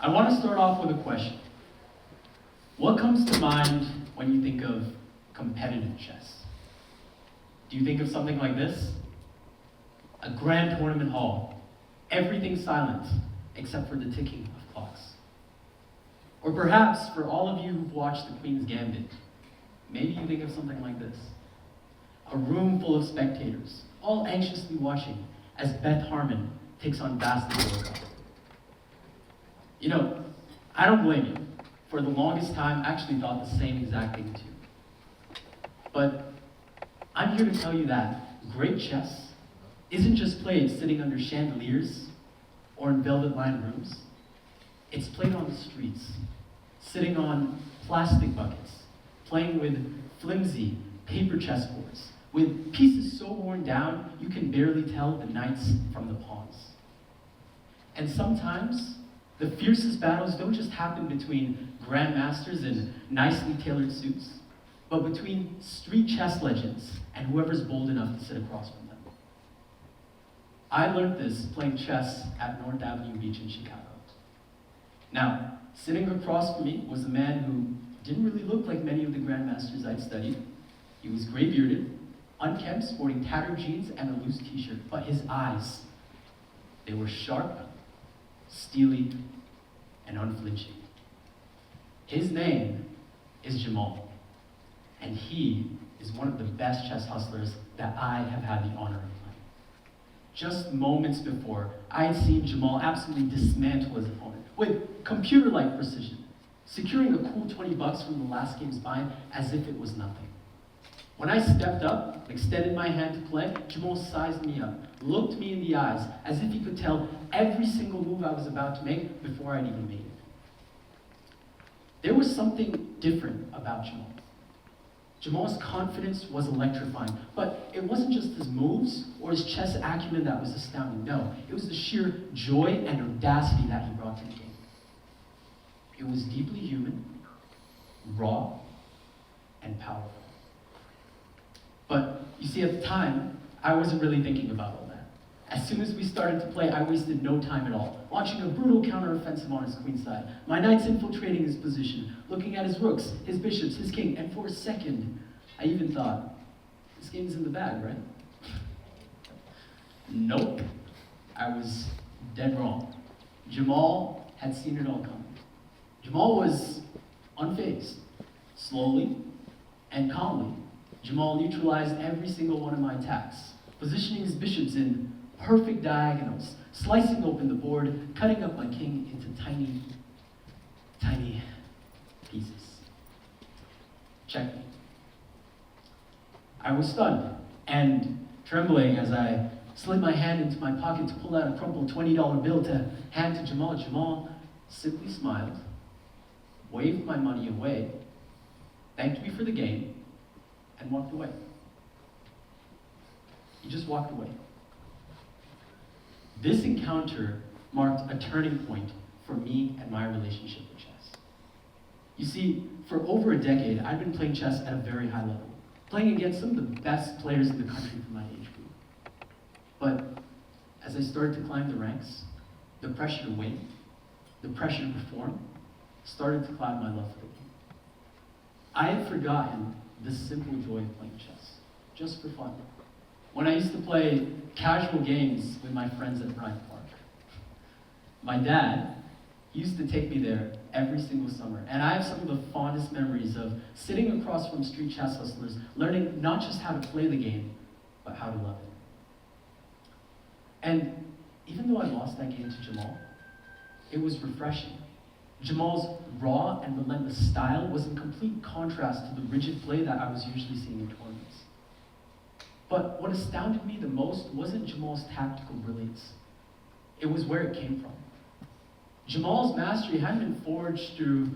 I want to start off with a question. What comes to mind when you think of competitive chess? Do you think of something like this? A grand tournament hall, everything silent except for the ticking of clocks. Or perhaps, for all of you who've watched The Queen's Gambit, maybe you think of something like this. A room full of spectators, all anxiously watching as Beth Harmon takes on basketball. You know, I don't blame you. For the longest time, I actually thought the same exact thing too. But I'm here to tell you that great chess isn't just played sitting under chandeliers or in velvet-lined rooms. It's played on the streets, sitting on plastic buckets, playing with flimsy paper chessboards, with pieces so worn down you can barely tell the knights from the pawns. And sometimes, the fiercest battles don't just happen between grandmasters in nicely tailored suits, but between street chess legends and whoever's bold enough to sit across from them. I learned this playing chess at North Avenue Beach in Chicago. Now, sitting across from me was a man who didn't really look like many of the grandmasters I'd studied. He was gray-bearded, unkempt, sporting tattered jeans and a loose t-shirt, but his eyes, they were sharp, steely, and unflinching. His name is Jamal, and he is one of the best chess hustlers that I have had the honor of playing. Just moments before, I had seen Jamal absolutely dismantle his opponent with computer-like precision, securing a cool $20 from the last game's buy as if it was nothing. When I stepped up, extended my hand to play, Jamal sized me up, looked me in the eyes, as if he could tell every single move I was about to make before I'd even made it. There was something different about Jamal. Jamal's confidence was electrifying, but it wasn't just his moves or his chess acumen that was astounding. No, it was the sheer joy and audacity that he brought to the game. It was deeply human, raw, and powerful. But you see, at the time, I wasn't really thinking about all that. As soon as we started to play, I wasted no time at all, launching a brutal counteroffensive on his queenside, my knights infiltrating his position, looking at his rooks, his bishops, his king, and for a second, I even thought, this game's in the bag, right? Nope. I was dead wrong. Jamal had seen it all coming. Jamal was unfazed. Slowly and calmly, Jamal neutralized every single one of my attacks, positioning his bishops in perfect diagonals, slicing open the board, cutting up my king into tiny, tiny pieces. Checkmate. I was stunned and trembling as I slid my hand into my pocket to pull out a crumpled $20 bill to hand to Jamal. Jamal simply smiled, waved my money away, thanked me for the game, and walked away. He just walked away. This encounter marked a turning point for me and my relationship with chess. You see, for over a decade, I'd been playing chess at a very high level, playing against some of the best players in the country for my age group. But as I started to climb the ranks, the pressure to win, the pressure to perform, started to cloud my love for the game. I had forgotten the simple joy of playing chess, just for fun. When I used to play casual games with my friends at Bryant Park. My dad used to take me there every single summer, and I have some of the fondest memories of sitting across from street chess hustlers, learning not just how to play the game, but how to love it. And even though I lost that game to Jamal, it was refreshing. Jamal's raw and relentless style was in complete contrast to the rigid play that I was usually seeing in tournaments. But what astounded me the most wasn't Jamal's tactical brilliance. It was where it came from. Jamal's mastery hadn't been forged through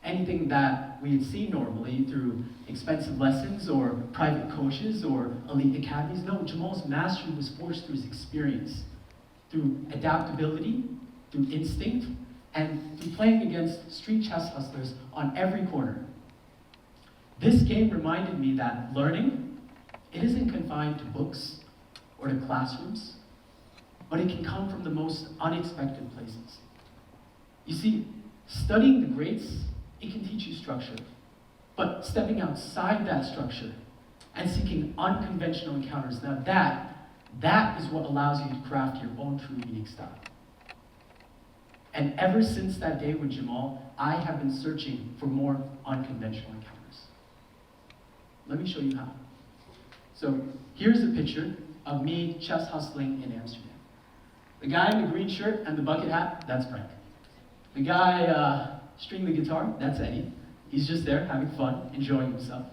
anything that we had seen normally, through expensive lessons or private coaches or elite academies. No, Jamal's mastery was forged through his experience, through adaptability, through instinct, and through playing against street chess hustlers on every corner. This game reminded me that learning, it isn't confined to books or to classrooms, but it can come from the most unexpected places. You see, studying the greats, it can teach you structure. But stepping outside that structure and seeking unconventional encounters, now that is what allows you to craft your own true unique style. And ever since that day with Jamal, I have been searching for more unconventional encounters. Let me show you how. So here's a picture of me chess hustling in Amsterdam. The guy in the green shirt and the bucket hat, that's Frank. The guy stringing the guitar, that's Eddie. He's just there having fun, enjoying himself.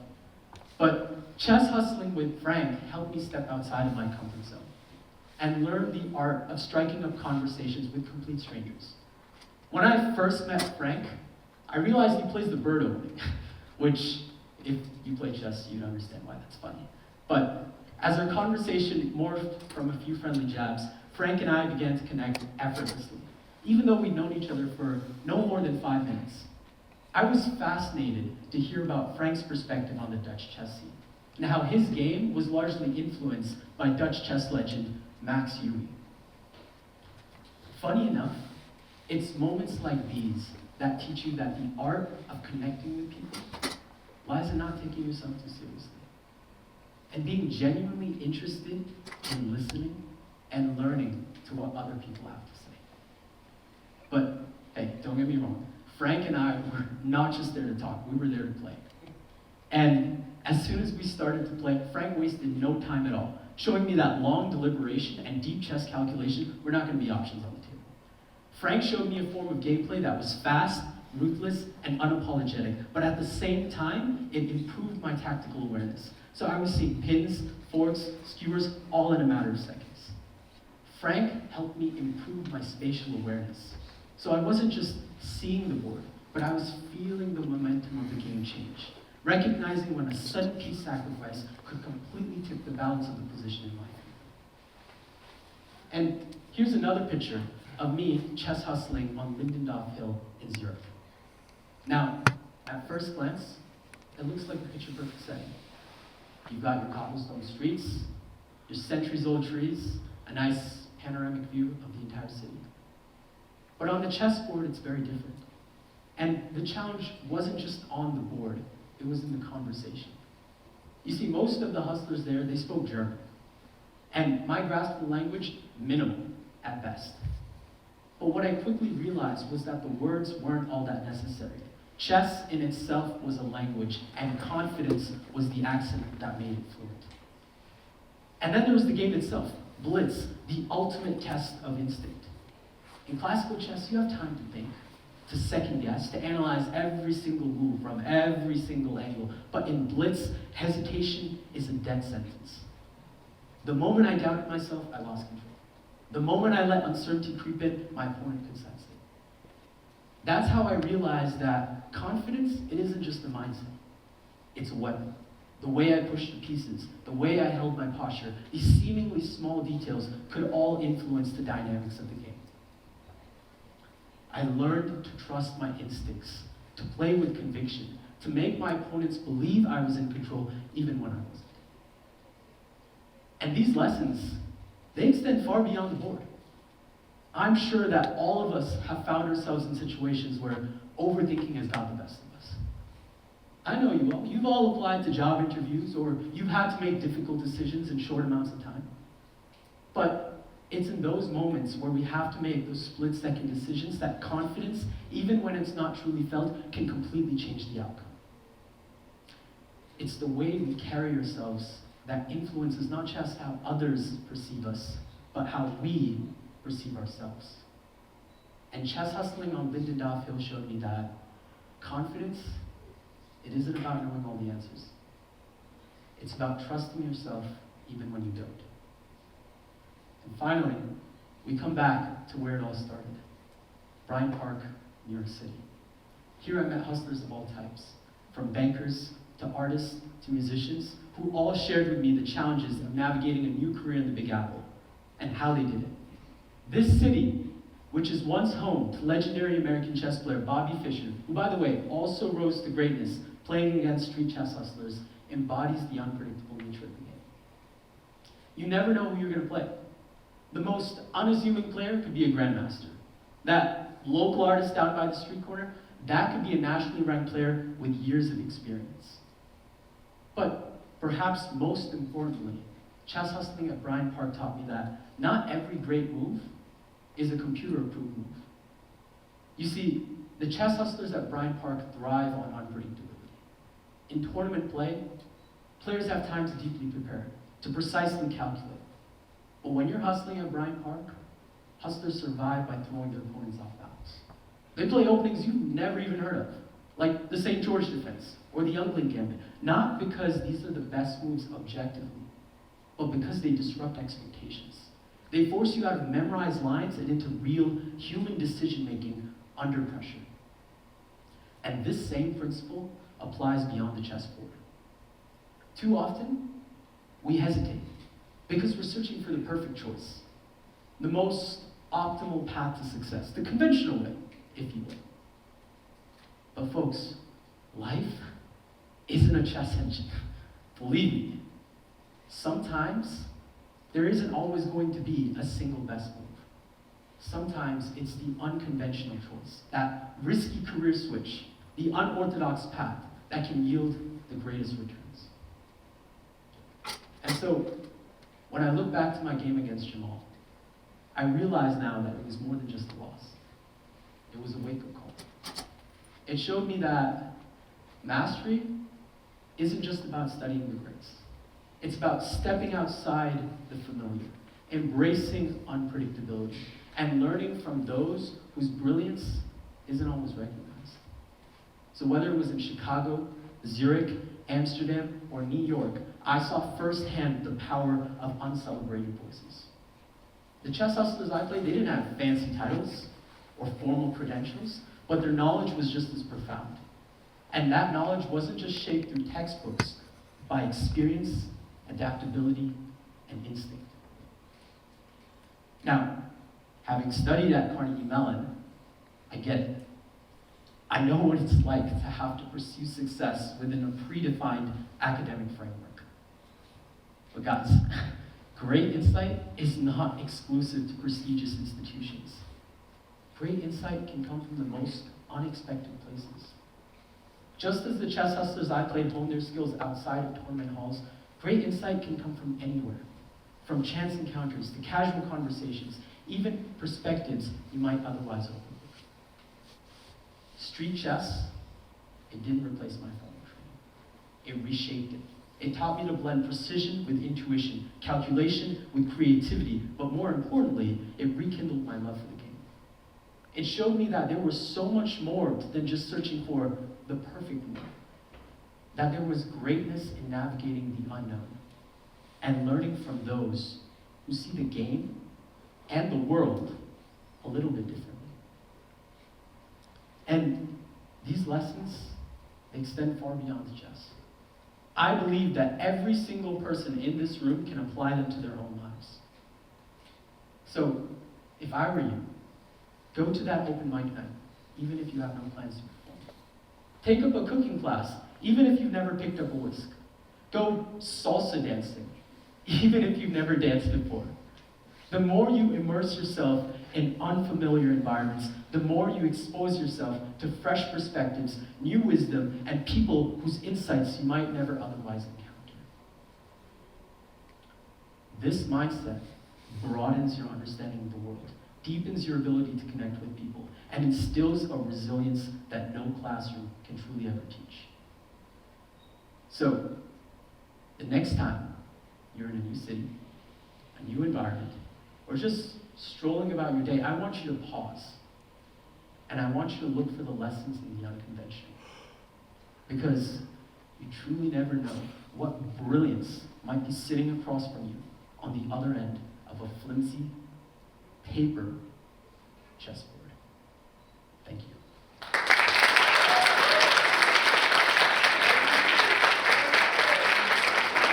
But chess hustling with Frank helped me step outside of my comfort zone and learn the art of striking up conversations with complete strangers. When I first met Frank, I realized he plays the bird opening, which, if you play chess, you'd understand why that's funny. But as our conversation morphed from a few friendly jabs, Frank and I began to connect effortlessly, even though we'd known each other for no more than 5 minutes. I was fascinated to hear about Frank's perspective on the Dutch chess scene, and how his game was largely influenced by Dutch chess legend Max Euwe. Funny enough, it's moments like these that teach you that the art of connecting with people lies in not taking yourself too seriously, and being genuinely interested in listening and learning to what other people have to say. But hey, don't get me wrong, Frank and I were not just there to talk, we were there to play. And as soon as we started to play, Frank wasted no time at all, showing me that long deliberation and deep chess calculation were not going to be options on the table. Frank showed me a form of gameplay that was fast, ruthless, and unapologetic, but at the same time, it improved my tactical awareness. So I was seeing pins, forks, skewers, all in a matter of seconds. Frank helped me improve my spatial awareness. So I wasn't just seeing the board, but I was feeling the momentum of the game change, recognizing when a sudden piece sacrifice could completely tip the balance of the position in my favor. And here's another picture of me chess hustling on Lindendorf Hill in Zurich. Now, at first glance, it looks like a picture-perfect setting. You've got your cobblestone streets, your centuries-old trees, a nice panoramic view of the entire city. But on the chessboard, it's very different. And the challenge wasn't just on the board, it was in the conversation. You see, most of the hustlers there, they spoke German. And my grasp of the language, minimal at best. But what I quickly realized was that the words weren't all that necessary. Chess in itself was a language, and confidence was the accent that made it fluent. And then there was the game itself, blitz, the ultimate test of instinct. In classical chess, you have time to think, to second guess, to analyze every single move from every single angle. But in blitz, hesitation is a death sentence. The moment I doubted myself, I lost control. The moment I let uncertainty creep in, my opponent could sense it. That's how I realized that confidence, it isn't just a mindset. It's a weapon. The way I pushed the pieces, the way I held my posture, these seemingly small details could all influence the dynamics of the game. I learned to trust my instincts, to play with conviction, to make my opponents believe I was in control even when I wasn't. And these lessons, they extend far beyond the board. I'm sure that all of us have found ourselves in situations where overthinking has got the best of us. I know you all. You've all applied to job interviews, or you've had to make difficult decisions in short amounts of time. But it's in those moments where we have to make those split-second decisions that confidence, even when it's not truly felt, can completely change the outcome. It's the way we carry ourselves that influences not just how others perceive us, but how we perceive ourselves. And chess hustling on Lindendorf Hill showed me that confidence, it isn't about knowing all the answers. It's about trusting yourself even when you don't. And finally, we come back to where it all started. Bryant Park, New York City. Here I met hustlers of all types, from bankers to artists to musicians, who all shared with me the challenges of navigating a new career in the Big Apple, and how they did it. This city, which is once home to legendary American chess player Bobby Fischer, who, by the way, also rose to greatness playing against street chess hustlers, embodies the unpredictable nature of the game. You never know who you're going to play. The most unassuming player could be a grandmaster. That local artist down by the street corner, that could be a nationally ranked player with years of experience. But perhaps most importantly, chess hustling at Bryant Park taught me that not every great move is a computer-approved move. You see, the chess hustlers at Bryant Park thrive on unpredictability. In tournament play, players have time to deeply prepare, to precisely calculate. But when you're hustling at Bryant Park, hustlers survive by throwing their opponents off balance. They play openings you've never even heard of, like the St. George defense or the Youngling Gambit, not because these are the best moves objectively, but because they disrupt expectations. They force you out of memorized lines and into real human decision-making under pressure. And this same principle applies beyond the chessboard. Too often, we hesitate because we're searching for the perfect choice, the most optimal path to success, the conventional way, if you will. But folks, life isn't a chess engine. Believe me, sometimes there isn't always going to be a single best move. Sometimes it's the unconventional choice, that risky career switch, the unorthodox path that can yield the greatest returns. And so, when I look back to my game against Jamal, I realize now that it was more than just a loss. It was a wake-up call. It showed me that mastery isn't just about studying the greats. It's about stepping outside the familiar, embracing unpredictability, and learning from those whose brilliance isn't always recognized. So whether it was in Chicago, Zurich, Amsterdam, or New York, I saw firsthand the power of uncelebrated voices. The chess hustlers I played, they didn't have fancy titles or formal credentials, but their knowledge was just as profound. And that knowledge wasn't just shaped through textbooks, by experience, adaptability, and instinct. Now, having studied at Carnegie Mellon, I get it. I know what it's like to have to pursue success within a predefined academic framework. But guys, great insight is not exclusive to prestigious institutions. Great insight can come from the most unexpected places. Just as the chess hustlers I played honed their skills outside of tournament halls, great insight can come from anywhere. From chance encounters to casual conversations, even perspectives you might otherwise overlook. Street chess, it didn't replace my formal training. It reshaped it. It taught me to blend precision with intuition, calculation with creativity, but more importantly, it rekindled my love for the game. It showed me that there was so much more than just searching for the perfect move. That there was greatness in navigating the unknown and learning from those who see the game and the world a little bit differently. And these lessons, they extend far beyond the chess. I believe that every single person in this room can apply them to their own lives. So, if I were you, go to that open mic night, even if you have no plans to perform. Take up a cooking class, even if you've never picked up a whisk. Go salsa dancing, even if you've never danced before. The more you immerse yourself in unfamiliar environments, the more you expose yourself to fresh perspectives, new wisdom, and people whose insights you might never otherwise encounter. This mindset broadens your understanding of the world, deepens your ability to connect with people, and instills a resilience that no classroom can truly ever teach. So, the next time you're in a new city, a new environment, or just strolling about your day, I want you to pause. And I want you to look for the lessons in the unconventional. Because you truly never know what brilliance might be sitting across from you on the other end of a flimsy paper chessboard.